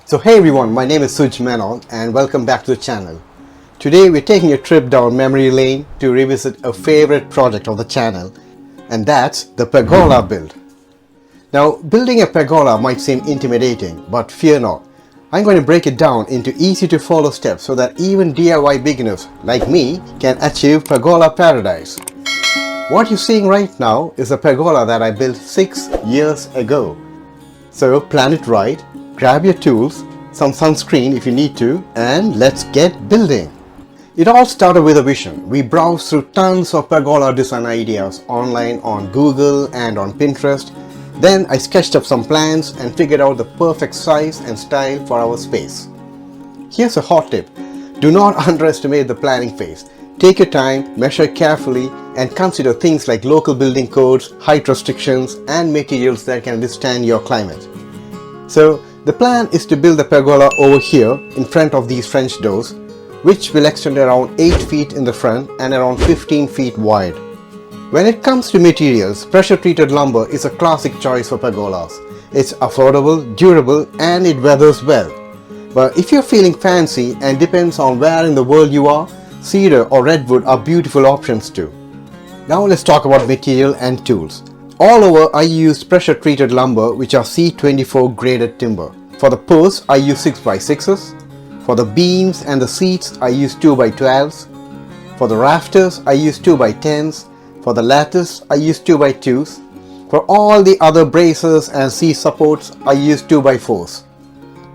So hey everyone, my name is Menon and welcome back to the channel. Today we're taking a trip down memory lane to revisit a favorite project of the channel, and that's the Pergola build. Now, building a pergola might seem intimidating, but fear not. I'm going to break it down into easy to follow steps so that even DIY beginners like me can achieve pergola paradise. What you're seeing right now is a pergola that I built 6 years ago. So plan it right, grab your tools, some sunscreen if you need to, and let's get building. It all started with a vision. We browsed through tons of pergola design ideas online on Google and on Pinterest. Then I sketched up some plans and figured out the perfect size and style for our space. Here's a hot tip. Do not underestimate the planning phase. Take your time, measure carefully, and consider things like local building codes, height restrictions, and materials that can withstand your climate. So the plan is to build the pergola over here in front of these French doors, which will extend around 8 feet in the front and around 15 feet wide. When it comes to materials, pressure-treated lumber is a classic choice for pergolas. It's affordable, durable, and it weathers well. But if you're feeling fancy and depends on where in the world you are, cedar or redwood are beautiful options too. Now let's talk about material and tools. All over I used pressure-treated lumber, which are C24 graded timber. For the posts I used 6x6s. For the beams and the seats I used 2x12s. For the rafters I used 2x10s. For the lattice I used 2x2s. For all the other braces and seat supports I used 2x4s.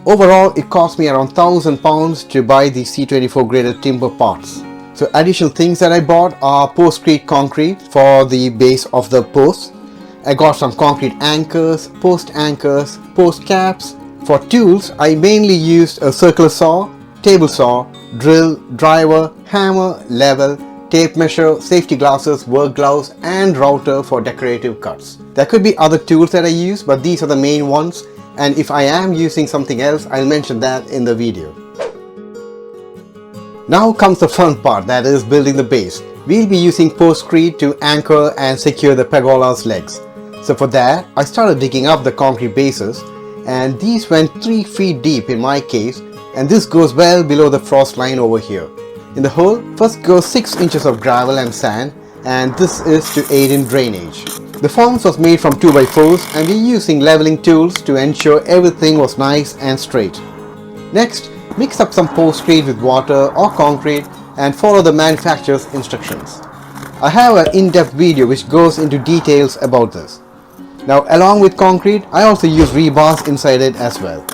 Overall it cost me around £1,000 to buy the C24 graded timber parts. So additional things that I bought are post-crete concrete for the base of the post. I got some concrete anchors, post caps. For tools, I mainly used a circular saw, table saw, drill, driver, hammer, level, tape measure, safety glasses, work gloves, and router for decorative cuts. There could be other tools that I use, but these are the main ones, and if I am using something else, I'll mention that in the video. Now comes the fun part, that is building the base. We'll be using postcrete to anchor and secure the pergola's legs. So for that, I started digging up the concrete bases, and these went 3 feet deep in my case, and this goes well below the frost line over here. In the hole, first goes 6 inches of gravel and sand, and this is to aid in drainage. The forms was made from 2x4s, and we're using leveling tools to ensure everything was nice and straight. Next, mix up some postcrete with water or concrete and follow the manufacturer's instructions. I have an in-depth video which goes into details about this. Now, along with concrete, I also use rebars inside it as well.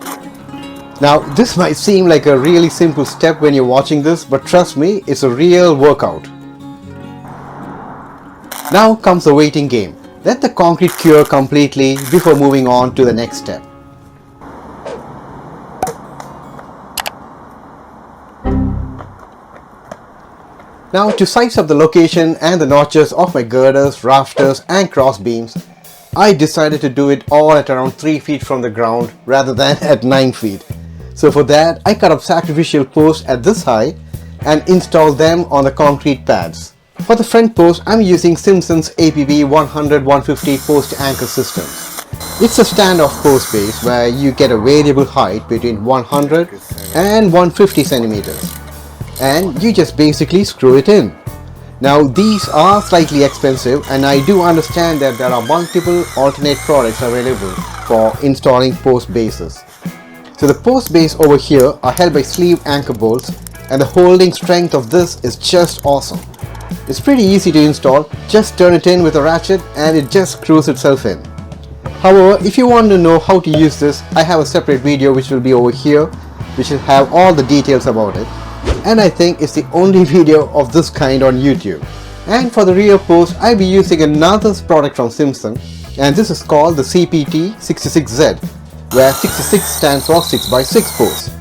Now, this might seem like a really simple step when you're watching this, but trust me, it's a real workout. Now comes the waiting game. Let the concrete cure completely before moving on to the next step. Now, to size up the location and the notches of my girders, rafters, and cross beams, I decided to do it all at around 3 feet from the ground rather than at 9 feet. So for that, I cut up sacrificial posts at this height and installed them on the concrete pads. For the front post, I'm using Simpson's APB 100-150 post anchor system. It's a standoff post base where you get a variable height between 100 and 150 centimeters. And you just basically screw it in. Now these are slightly expensive, and I do understand that there are multiple alternate products available for installing post bases. So the post base over here are held by sleeve anchor bolts, and the holding strength of this is just awesome. It's pretty easy to install, just turn it in with a ratchet and it just screws itself in. However, if you want to know how to use this, I have a separate video which will be over here, which will have all the details about it. And I think it's the only video of this kind on YouTube. And for the rear post, I'll be using another product from Simpson, and this is called the CPT66Z, where 66 stands for 6x6 post.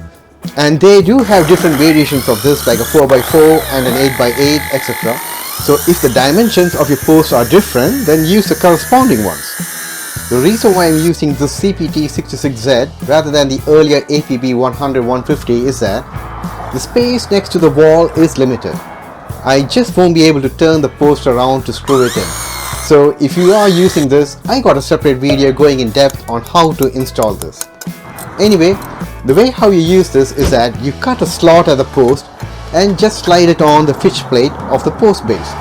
And they do have different variations of this, like a 4x4 and an 8x8, etc. So if the dimensions of your posts are different, then use the corresponding ones. The reason why I'm using this CPT66Z rather than the earlier APB 100-150 is that the space next to the wall is limited. I just won't be able to turn the post around to screw it in. So if you are using this, I got a separate video going in depth on how to install this. Anyway, the way how you use this is that you cut a slot at the post and just slide it on the fitch plate of the post base.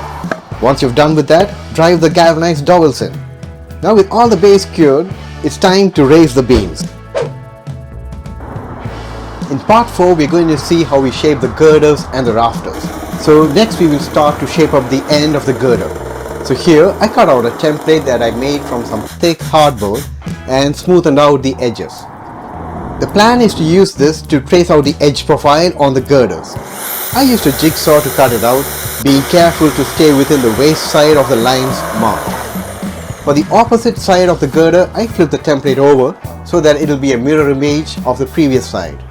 Once you've done with that, drive the galvanized dowels in. Now with all the base cured, it's time to raise the beams. In part 4, we're going to see how we shape the girders and the rafters. So next we will start to shape up the end of the girder. So here I cut out a template that I made from some thick hardboard and smoothened out the edges. The plan is to use this to trace out the edge profile on the girders. I used a jigsaw to cut it out, being careful to stay within the waist side of the lines marked. For the opposite side of the girder, I flip the template over so that it will be a mirror image of the previous side.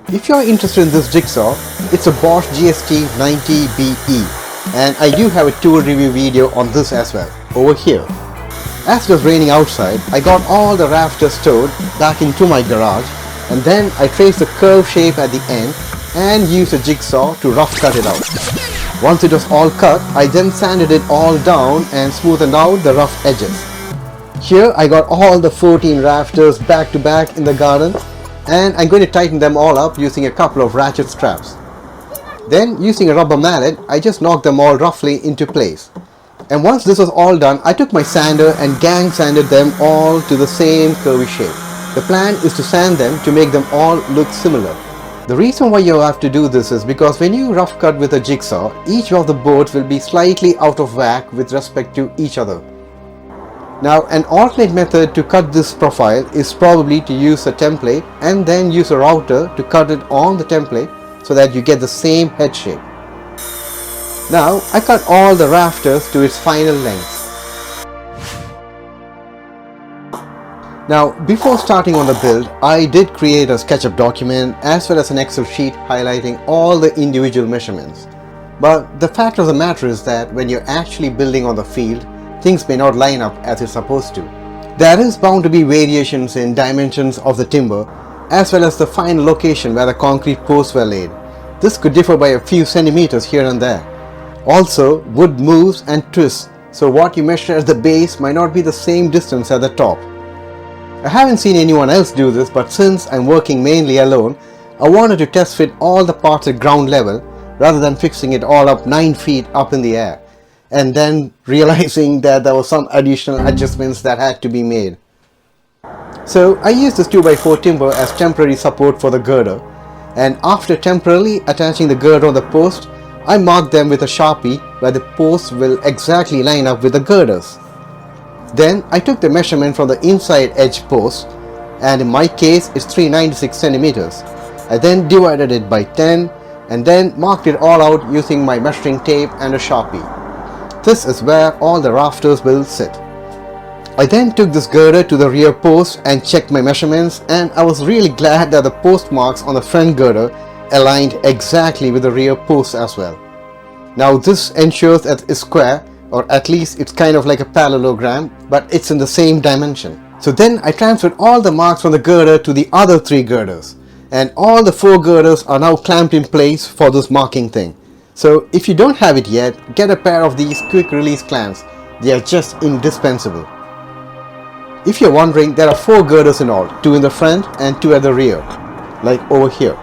If you are interested in this jigsaw, it's a Bosch GST 90BE, and I do have a tool review video on this as well, over here. As it was raining outside, I got all the rafters stowed back into my garage, and then I traced the curve shape at the end and used a jigsaw to rough cut it out. Once it was all cut, I then sanded it all down and smoothened out the rough edges. Here I got all the 14 rafters back to back in the garden, and I'm going to tighten them all up using a couple of ratchet straps. Then using a rubber mallet, I just knocked them all roughly into place. And once this was all done, I took my sander and gang sanded them all to the same curvy shape. The plan is to sand them to make them all look similar. The reason why you have to do this is because when you rough cut with a jigsaw, each of the boards will be slightly out of whack with respect to each other. Now, an alternate method to cut this profile is probably to use a template and then use a router to cut it on the template so that you get the same head shape. Now, I cut all the rafters to its final length. Now, before starting on the build, I did create a SketchUp document as well as an Excel sheet highlighting all the individual measurements. But the fact of the matter is that when you're actually building on the field, things may not line up as it's supposed to. There is bound to be variations in dimensions of the timber as well as the final location where the concrete posts were laid. This could differ by a few centimeters here and there. Also, wood moves and twists, so what you measure at the base might not be the same distance at the top. I haven't seen anyone else do this, but since I'm working mainly alone, I wanted to test fit all the parts at ground level rather than fixing it all up 9 feet up in the air, and then realizing that there were some additional adjustments that had to be made. So I used this 2x4 timber as temporary support for the girder, and after temporarily attaching the girder on the post, I marked them with a Sharpie where the posts will exactly line up with the girders. Then I took the measurement from the inside edge post, and in my case it's 396 centimeters. I then divided it by 10 and then marked it all out using my measuring tape and a Sharpie. This is where all the rafters will sit. I then took this girder to the rear post and checked my measurements, and I was really glad that the post marks on the front girder aligned exactly with the rear post as well. Now this ensures that it's square, or at least it's kind of like a parallelogram, but it's in the same dimension. So then I transferred all the marks from the girder to the other 3 girders, and all the 4 girders are now clamped in place for this marking thing. So if you don't have it yet, get a pair of these quick release clamps. They are just indispensable. If you're wondering, there are 4 girders in all, 2 in the front and 2 at the rear, like over here.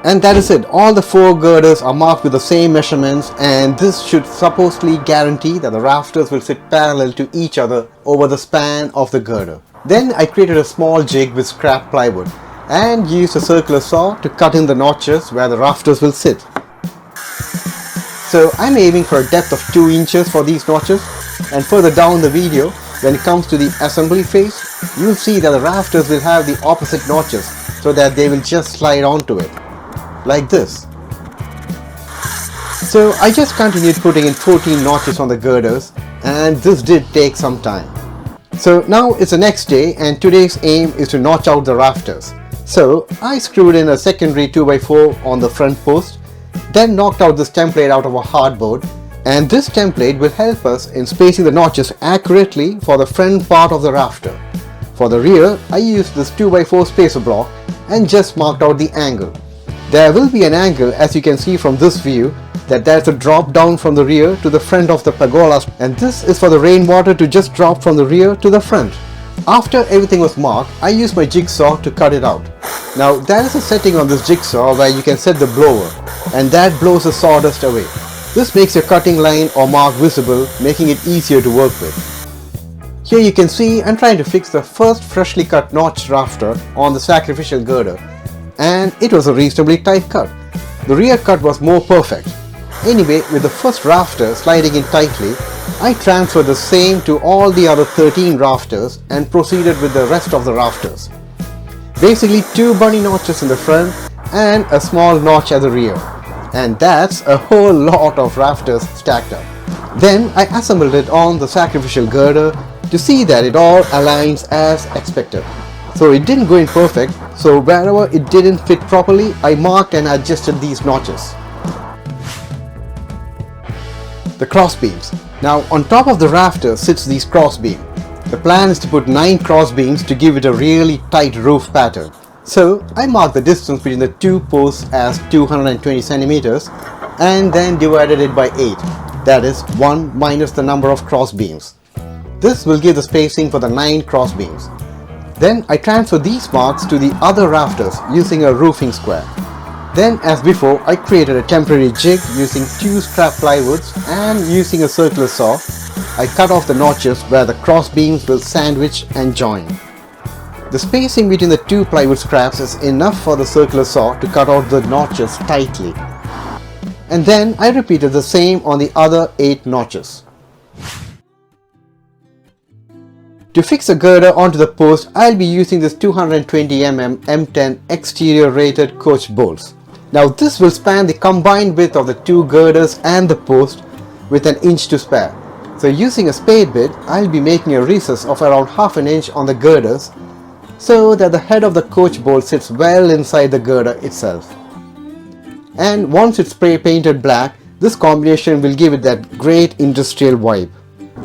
And that is it. All the 4 girders are marked with the same measurements, and this should supposedly guarantee that the rafters will sit parallel to each other over the span of the girder. Then I created a small jig with scrap plywood and used a circular saw to cut in the notches where the rafters will sit. So I'm aiming for a depth of 2 inches for these notches, and further down the video, when it comes to the assembly phase, you'll see that the rafters will have the opposite notches so that they will just slide onto it, like this. So I just continued putting in 14 notches on the girders, and this did take some time. So now it's the next day, and today's aim is to notch out the rafters. So I screwed in a secondary 2x4 on the front post, then knocked out this template out of a hardboard, and this template will help us in spacing the notches accurately for the front part of the rafter. For the rear, I used this 2x4 spacer block and just marked out the angle. There will be an angle, as you can see from this view, that there's a drop down from the rear to the front of the pergola, and this is for the rainwater to just drop from the rear to the front. After everything was marked, I used my jigsaw to cut it out. Now there is a setting on this jigsaw where you can set the blower, and that blows the sawdust away. This makes your cutting line or mark visible, making it easier to work with. Here you can see I'm trying to fix the first freshly cut notch rafter on the sacrificial girder, and it was a reasonably tight cut. The rear cut was more perfect. Anyway, with the first rafter sliding in tightly, I transferred the same to all the other 13 rafters and proceeded with the rest of the rafters. Basically 2 bunny notches in the front and a small notch at the rear. And that's a whole lot of rafters stacked up. Then I assembled it on the sacrificial girder to see that it all aligns as expected. So it didn't go in perfect, so wherever it didn't fit properly, I marked and adjusted these notches. The cross beams. Now on top of the rafter sits these cross beam. The plan is to put 9 cross beams to give it a really tight roof pattern. So I marked the distance between the 2 posts as 220 centimeters and then divided it by 8. That is 1 minus the number of cross beams. This will give the spacing for the 9 cross beams. Then I transfer these marks to the other rafters using a roofing square. Then, as before, I created a temporary jig using 2 scrap plywoods, and using a circular saw, I cut off the notches where the cross beams will sandwich and join. The spacing between the 2 plywood scraps is enough for the circular saw to cut out the notches tightly. And then I repeated the same on the other 8 notches. To fix the girder onto the post, I'll be using this 220mm M10 exterior rated coach bolts. Now this will span the combined width of the 2 girders and the post with an inch to spare. So using a spade bit, I'll be making a recess of around half an inch on the girders so that the head of the coach bolt sits well inside the girder itself. And once it's spray painted black, this combination will give it that great industrial vibe.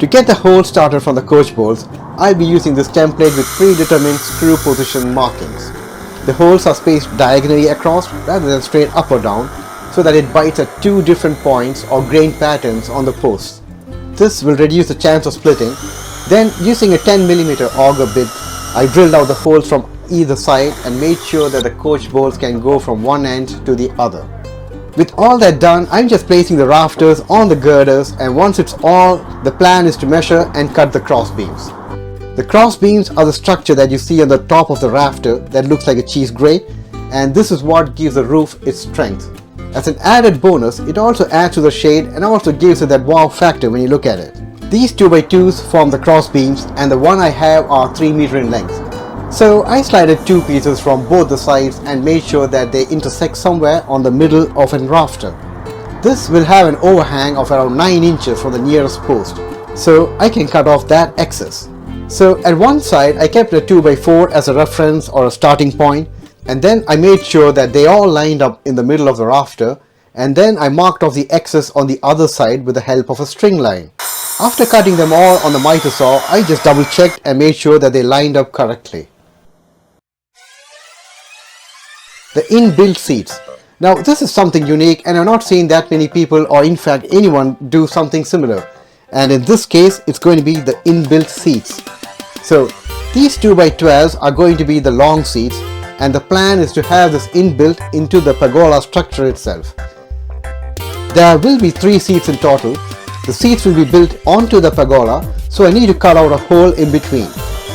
To get the hole started from the coach bolts, I'll be using this template with predetermined screw position markings. The holes are spaced diagonally across rather than straight up or down, so that it bites at 2 different points or grain patterns on the posts. This will reduce the chance of splitting. Then, using a 10mm auger bit, I drilled out the holes from either side and made sure that the coach bolts can go from one end to the other. With all that done, I'm just placing the rafters on the girders, and once it's all, the plan is to measure and cut the cross beams. The cross beams are the structure that you see on the top of the rafter that looks like a cheese grate, and this is what gives the roof its strength. As an added bonus, it also adds to the shade and also gives it that wow factor when you look at it. These 2x2s form the cross beams, and the one I have are 3 meter in length. So I slided 2 pieces from both the sides and made sure that they intersect somewhere on the middle of a rafter. This will have an overhang of around 9 inches from the nearest post, so I can cut off that excess. So at one side I kept a 2x4 as a reference or a starting point, and then I made sure that they all lined up in the middle of the rafter, and then I marked off the excess on the other side with the help of a string line. After cutting them all on the miter saw, I just double checked and made sure that they lined up correctly. The inbuilt seats. Now this is something unique, and I've not seen that many people, or in fact anyone, do something similar. And in this case it's going to be the inbuilt seats. So these 2x12s are going to be the long seats, and the plan is to have this inbuilt into the pergola structure itself. There will be 3 seats in total. The seats will be built onto the pergola, so I need to cut out a hole in between.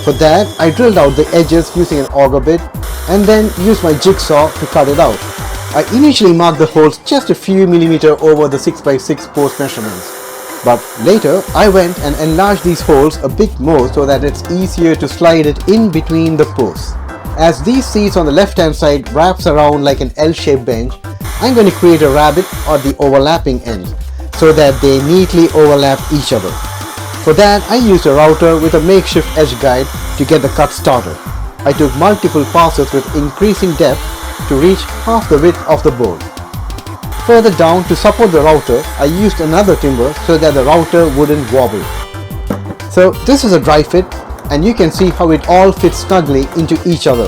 For that, I drilled out the edges using an auger bit and then used my jigsaw to cut it out. I initially marked the holes just a few millimeters over the 6x6 post measurements. But later, I went and enlarged these holes a bit more so that it's easier to slide it in between the posts. As these seats on the left hand side wraps around like an L-shaped bench, I'm going to create a rabbet at the overlapping end so that they neatly overlap each other. For that, I used a router with a makeshift edge guide to get the cut started. I took multiple passes with increasing depth to reach half the width of the board. Further down, to support the router, I used another timber so that the router wouldn't wobble. So this is a dry fit, and you can see how it all fits snugly into each other.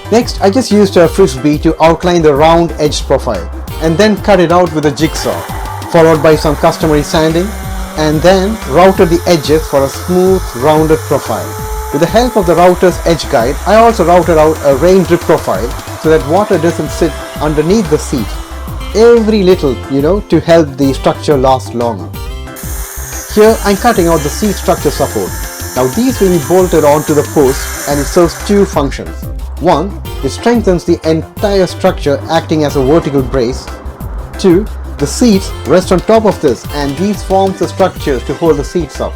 Next, I just used a frisbee to outline the round edged profile and then cut it out with a jigsaw, followed by some customary sanding, and then routed the edges for a smooth, rounded profile. With the help of the router's edge guide, I also routed out a rain drip profile so that water doesn't sit underneath the seat. Every little, to help the structure last longer. Here I'm cutting out the seat structure support. Now these will be bolted onto the post and it serves two functions. One, it strengthens the entire structure acting as a vertical brace. Two, the seats rest on top of this and these forms the structures to hold the seats up.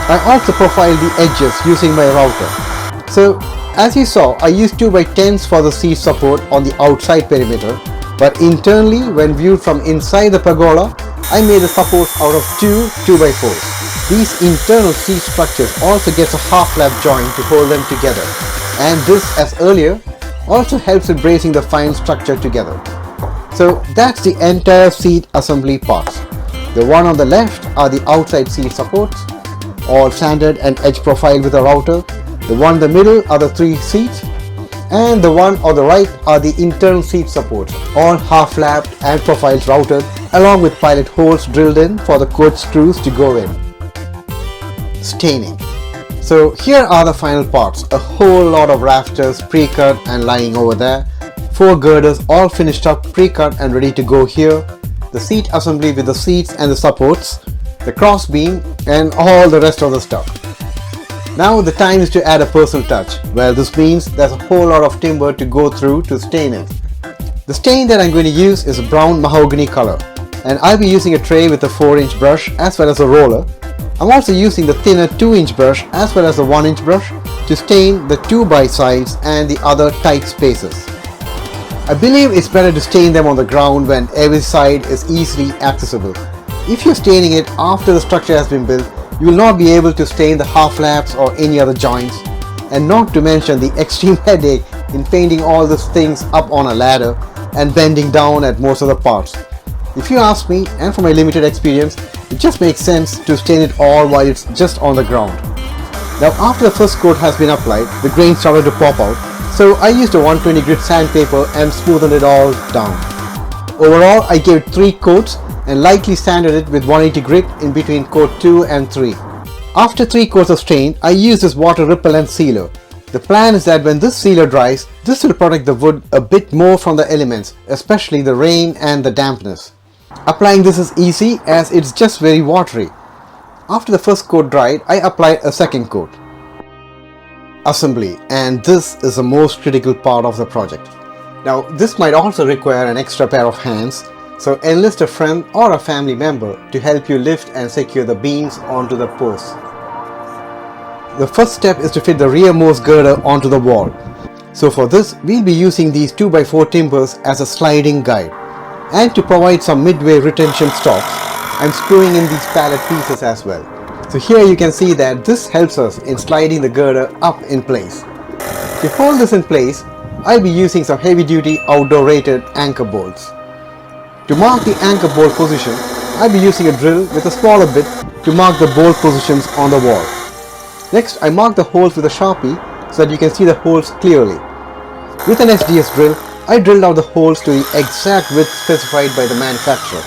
I also profiled the edges using my router. So as you saw, I used 2x10s for the seat support on the outside perimeter, but internally when viewed from inside the pergola, I made the supports out of two 2x4s. These internal seat structures also gets a half lap joint to hold them together, and this, as earlier, also helps in bracing the fine structure together. So that's the entire seat assembly parts. The one on the left are the outside seat supports, all sanded and edge profiled with a router. The one in the middle are the three seats, and the one on the right are the internal seat supports, all half lapped and profiles routed, along with pilot holes drilled in for the coach screws to go in. Staining. So here are the final parts. A whole lot of rafters pre-cut and lying over there. 4 girders all finished up, pre-cut and ready to go here. The seat assembly with the seats and the supports, the cross beam and all the rest of the stuff. Now the time is to add a personal touch. Well, this means there's a whole lot of timber to go through to stain it. The stain that I'm going to use is a brown mahogany color, and I'll be using a tray with a 4-inch brush as well as a roller. I'm also using the thinner 2-inch brush as well as the 1-inch brush to stain the 2x sides and the other tight spaces. I believe it's better to stain them on the ground when every side is easily accessible. If you're staining it after the structure has been built, you will not be able to stain the half laps or any other joints, and not to mention the extreme headache in painting all these things up on a ladder and bending down at most of the parts. If you ask me, and from my limited experience, it just makes sense to stain it all while it's just on the ground. Now after the first coat has been applied, the grain started to pop out, so I used a 120 grit sandpaper and smoothed it all down. Overall, I gave it 3 coats and lightly sanded it with 180 grit in between coat 2 and 3. After 3 coats of stain, I used this water repellent sealer. The plan is that when this sealer dries, this will protect the wood a bit more from the elements, especially the rain and the dampness. Applying this is easy as it's just very watery. After the first coat dried, I applied a second coat. Assembly, and this is the most critical part of the project. Now this might also require an extra pair of hands, so enlist a friend or a family member to help you lift and secure the beams onto the posts. The first step is to fit the rearmost girder onto the wall. So for this, we'll be using these 2x4 timbers as a sliding guide. And to provide some midway retention stops, I'm screwing in these pallet pieces as well. So here you can see that this helps us in sliding the girder up in place. To hold this in place, I'll be using some heavy duty outdoor rated anchor bolts. To mark the anchor bolt position, I'll be using a drill with a smaller bit to mark the bolt positions on the wall. Next, I mark the holes with a Sharpie so that you can see the holes clearly. With an SDS drill, I drilled out the holes to the exact width specified by the manufacturer.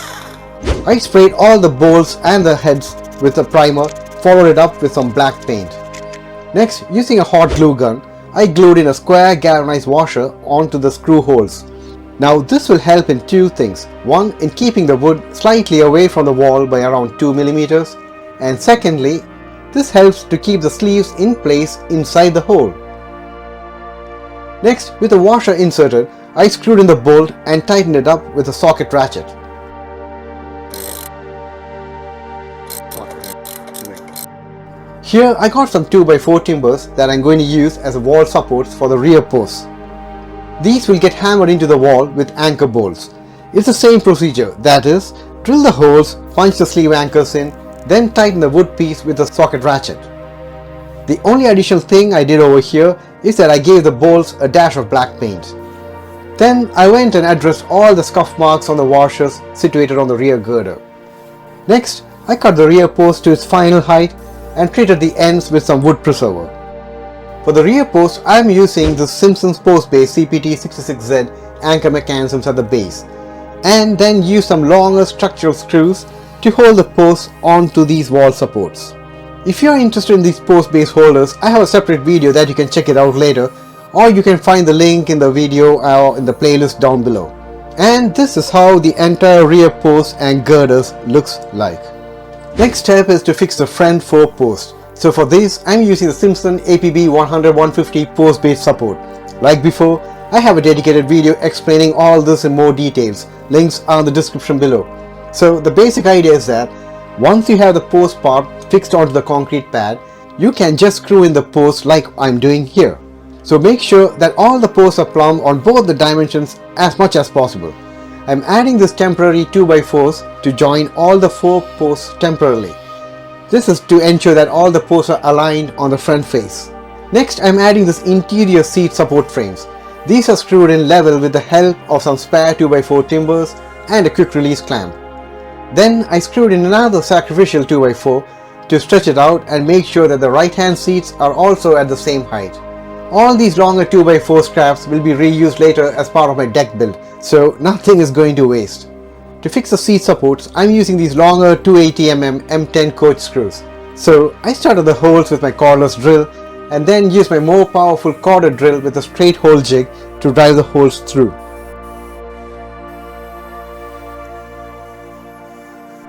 I sprayed all the bolts and the heads with a primer, followed it up with some black paint. Next, using a hot glue gun, I glued in a square galvanized washer onto the screw holes. Now this will help in 2 things. One, in keeping the wood slightly away from the wall by around 2 mm, and secondly, this helps to keep the sleeves in place inside the hole. Next, with the washer inserted, I screwed in the bolt and tightened it up with a socket ratchet. Here I got some 2x4 timbers that I'm going to use as wall supports for the rear posts. These will get hammered into the wall with anchor bolts. It's the same procedure, that is, drill the holes, punch the sleeve anchors in, then tighten the wood piece with a socket ratchet. The only additional thing I did over here is that I gave the bolts a dash of black paint. Then I went and addressed all the scuff marks on the washers situated on the rear girder. Next, I cut the rear post to its final height and treated the ends with some wood preserver. For the rear post, I am using the Simpson's post base CPT66Z anchor mechanisms at the base, and then use some longer structural screws to hold the posts onto these wall supports. If you are interested in these post base holders, I have a separate video that you can check it out later, or you can find the link in the video or in the playlist down below. And this is how the entire rear post and girders looks like. Next step is to fix the front 4 posts. So for this, I'm using the Simpson APB 100-150 post base support. Like before, I have a dedicated video explaining all this in more details. Links are in the description below. So the basic idea is that once you have the post part fixed onto the concrete pad, you can just screw in the post like I'm doing here. So make sure that all the posts are plumb on both the dimensions as much as possible. I'm adding this temporary 2x4s to join all the 4 posts temporarily. This is to ensure that all the posts are aligned on the front face. Next, I'm adding this interior seat support frames. These are screwed in level with the help of some spare 2x4 timbers and a quick release clamp. Then I screwed in another sacrificial 2x4 to stretch it out and make sure that the right hand seats are also at the same height. All these longer 2x4 scraps will be reused later as part of my deck build, so nothing is going to waste. To fix the seat supports, I'm using these longer 280mm M10 coach screws. So I started the holes with my cordless drill and then used my more powerful corded drill with a straight hole jig to drive the holes through.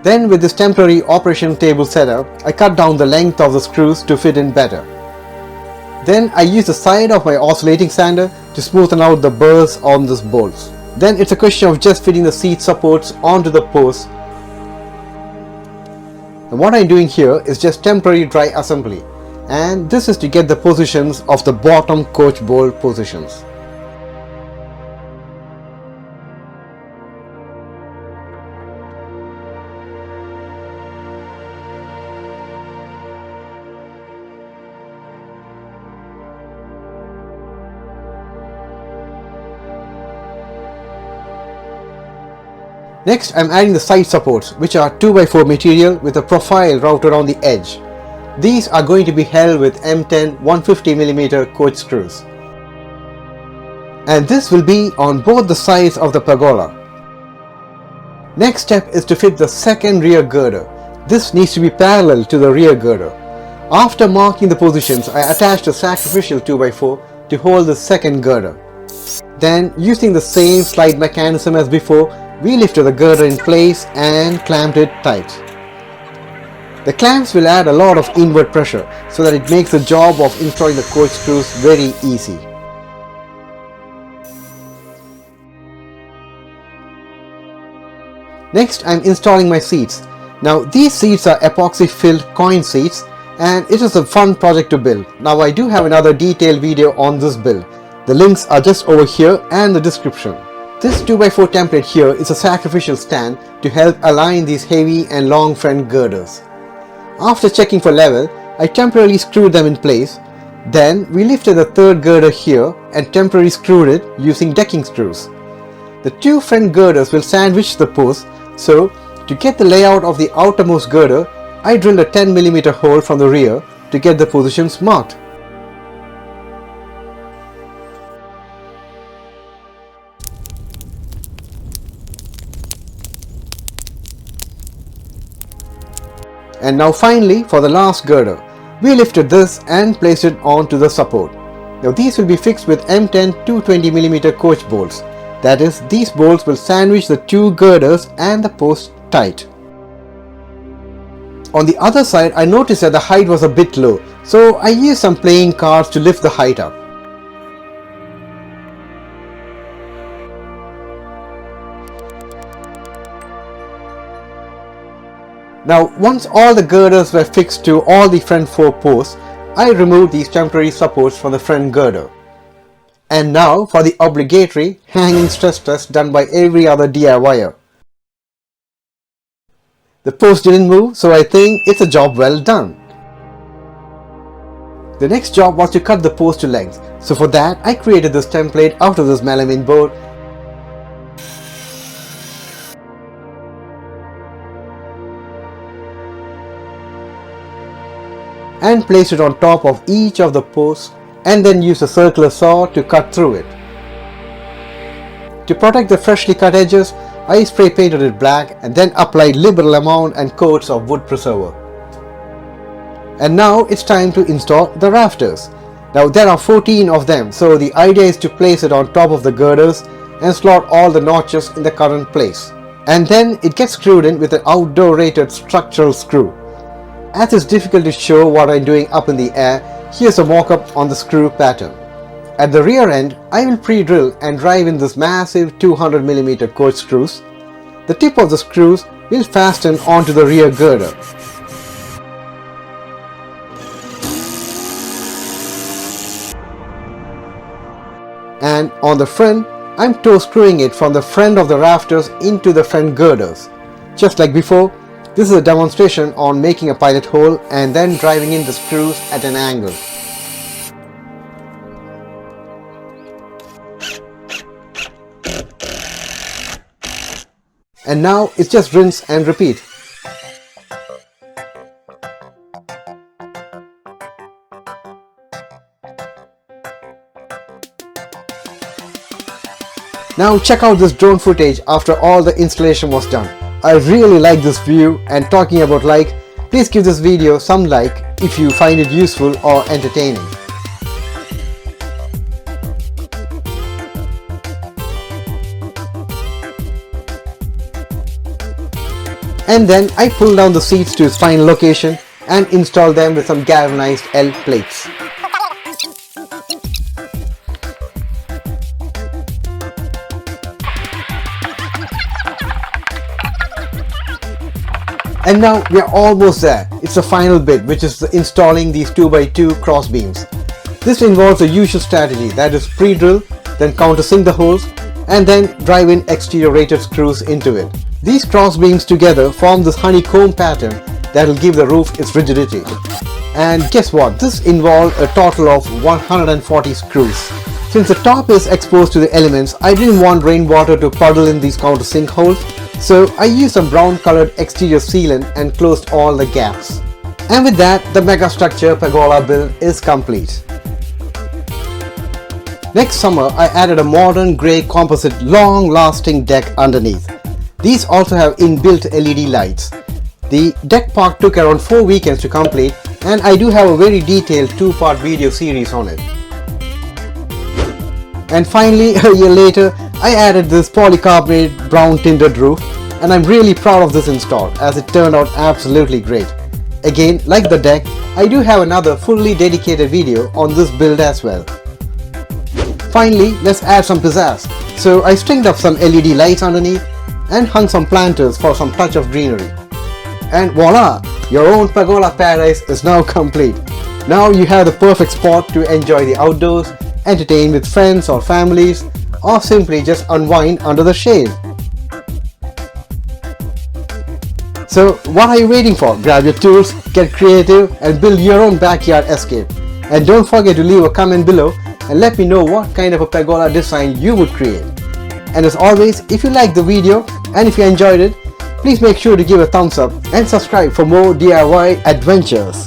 Then with this temporary operation table setup, I cut down the length of the screws to fit in better. Then I use the side of my oscillating sander to smoothen out the burrs on these bolts. Then it's a question of just fitting the seat supports onto the posts. And what I'm doing here is just temporary dry assembly, and this is to get the positions of the bottom coach bolt positions. Next, I'm adding the side supports, which are 2x4 material with a profile routed on the edge. These are going to be held with M10 150mm coach screws. And this will be on both the sides of the pergola. Next step is to fit the second rear girder. This needs to be parallel to the rear girder. After marking the positions, I attached a sacrificial 2x4 to hold the second girder. Then, using the same slide mechanism as before, we lifted the girder in place and clamped it tight. The clamps will add a lot of inward pressure so that it makes the job of installing the coach screws very easy. Next, I'm installing my seats. Now these seats are epoxy filled coin seats and it is a fun project to build. Now I do have another detailed video on this build. The links are just over here and the description. This 2x4 template here is a sacrificial stand to help align these heavy and long front girders. After checking for level, I temporarily screwed them in place. Then we lifted the third girder here and temporarily screwed it using decking screws. The 2 front girders will sandwich the posts, so to get the layout of the outermost girder, I drilled a 10mm hole from the rear to get the positions marked. And now finally, for the last girder, we lifted this and placed it onto the support. Now these will be fixed with M10 220mm coach bolts. That is, these bolts will sandwich the 2 girders and the post tight. On the other side, I noticed that the height was a bit low, so I used some playing cards to lift the height up. Now once all the girders were fixed to all the front 4 posts, I removed these temporary supports from the front girder. And now for the obligatory hanging stress test done by every other DIYer. The post didn't move, so I think it's a job well done. The next job was to cut the post to length, so for that I created this template out of this melamine board and placed it on top of each of the posts and then used a circular saw to cut through it. To protect the freshly cut edges, I spray painted it black and then applied liberal amount and coats of wood preserver. And now it's time to install the rafters. Now there are 14 of them, so the idea is to place it on top of the girders and slot all the notches in the current place. And then it gets screwed in with an outdoor rated structural screw. As it's difficult to show what I'm doing up in the air, here's a mock-up on the screw pattern. At the rear end, I will pre-drill and drive in this massive 200mm coach screws. The tip of the screws will fasten onto the rear girder. And on the front, I'm toe screwing it from the front of the rafters into the front girders. Just like before, this is a demonstration on making a pilot hole and then driving in the screws at an angle. And now it's just rinse and repeat. Now check out this drone footage after all the installation was done. I really like this view, and talking about like, please give this video some like if you find it useful or entertaining. And then I pull down the seats to its final location and install them with some galvanized L plates. And now we are almost there. It's the final bit, which is installing these 2x2 cross beams. This involves the usual strategy, that is pre-drill, then countersink the holes, and then drive in exterior rated screws into it. These cross beams together form this honeycomb pattern that will give the roof its rigidity. And guess what? This involved a total of 140 screws. Since the top is exposed to the elements, I didn't want rainwater to puddle in these countersink holes, so I used some brown colored exterior sealant and closed all the gaps. And with that, the mega structure pergola build is complete. Next summer, I added a modern grey composite long-lasting deck underneath. These also have inbuilt LED lights. The deck part took around 4 weekends to complete, and I do have a very detailed 2-part video series on it. And finally, a year later, I added this polycarbonate brown tinted roof, and I'm really proud of this install as it turned out absolutely great. Again, like the deck, I do have another fully dedicated video on this build as well. Finally, let's add some pizzazz. So I stringed up some LED lights underneath and hung some planters for some touch of greenery. And voila! Your own pergola paradise is now complete. Now you have the perfect spot to enjoy the outdoors, entertain with friends or families, or simply just unwind under the shade. So what are you waiting for? Grab your tools, get creative, and build your own backyard escape. And don't forget to leave a comment below and let me know what kind of a pergola design you would create. And as always, if you liked the video and if you enjoyed it, please make sure to give a thumbs up and subscribe for more DIY adventures.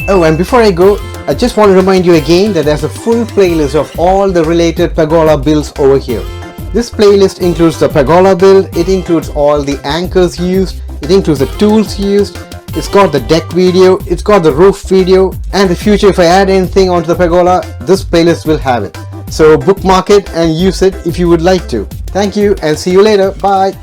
Oh, and before I go, I just want to remind you again that there's a full playlist of all the related pergola builds over here. This playlist includes the pergola build, it includes all the anchors used, it includes the tools used, it's got the deck video, it's got the roof video, and in the future if I add anything onto the pergola, this playlist will have it. So bookmark it and use it if you would like to. Thank you and see you later. Bye.